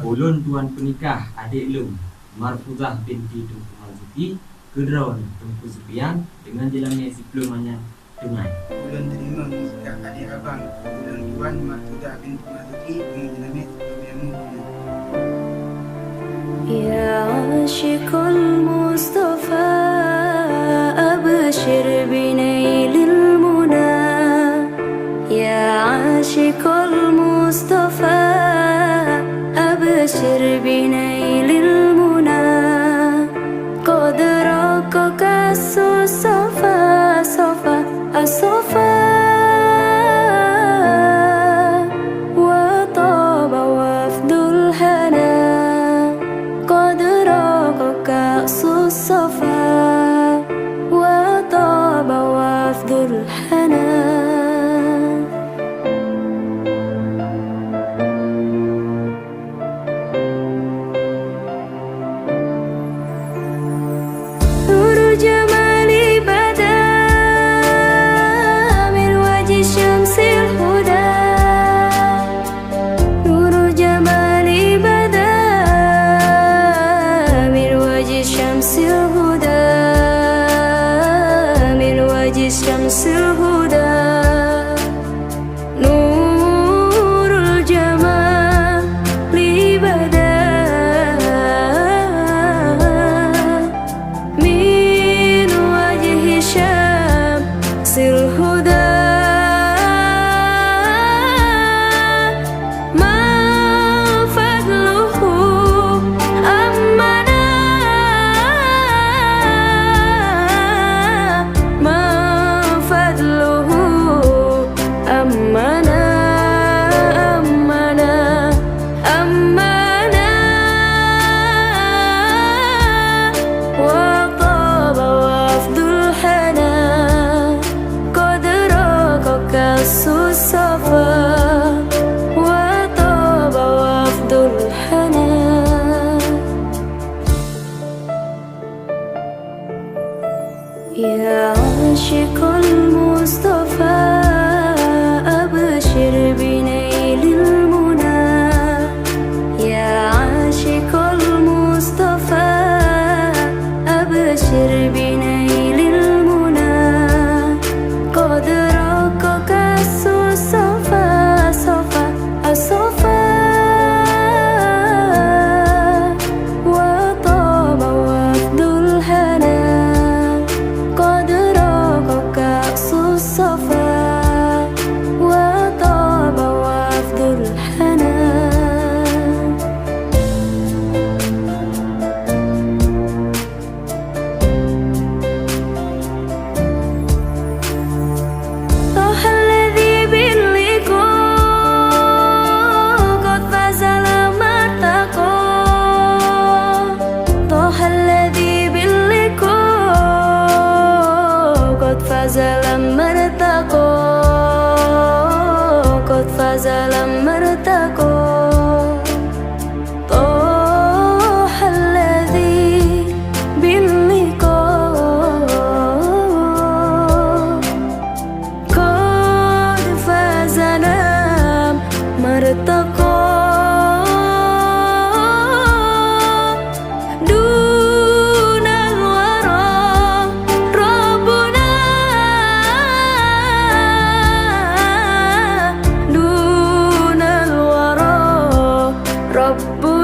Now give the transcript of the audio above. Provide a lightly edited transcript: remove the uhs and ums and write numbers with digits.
Ulun tuan penikah adik Lum Marfuzah binti Tunku Marzuki Kedrawan Tunku Zupian dengan jalannya diplomannya dengan Ulun terima nikah adik abang Ulun tuan Marfuzah binti Marzuki dengan jalannya diplomannya يا عاشق المصطفى أبشر بنيل المنى يا عاشق المصطفى أبشر بنيل المنى قد رقك الصفا صفا الصفا وطاب وفد الهنا قد رقك الصفا وطاب وفد الهنا نور جمالي بدا من وجه شمس الهدى نور جمالي بدا من وجه شمس الهدى من وجه شمس الهدى نور الجمال بدا من وجه شمس الهدى ما فضله أمنا ما فضله أمنا أمنا أمنا وطاب وفد الحنا قد رقك الصفا وطاب وفد الحنا يا عاشق المصطفى أبشر بنيل المنى يا عاشق المصطفى أبشر بنيل المنى قد رقك الصفا صفا الصفا وطاب وفد الهنا قد رقك الصفا وطاب وفد الهنا طه الذي باللقاء قد فاز لما ارتقى طه الذي باللقاء قد فاز لما ارتقى قد فاز لما ارتقى طه الذي باللقاء قد فاز نام مرتقى دون الورى ربنا دون الورى ربنا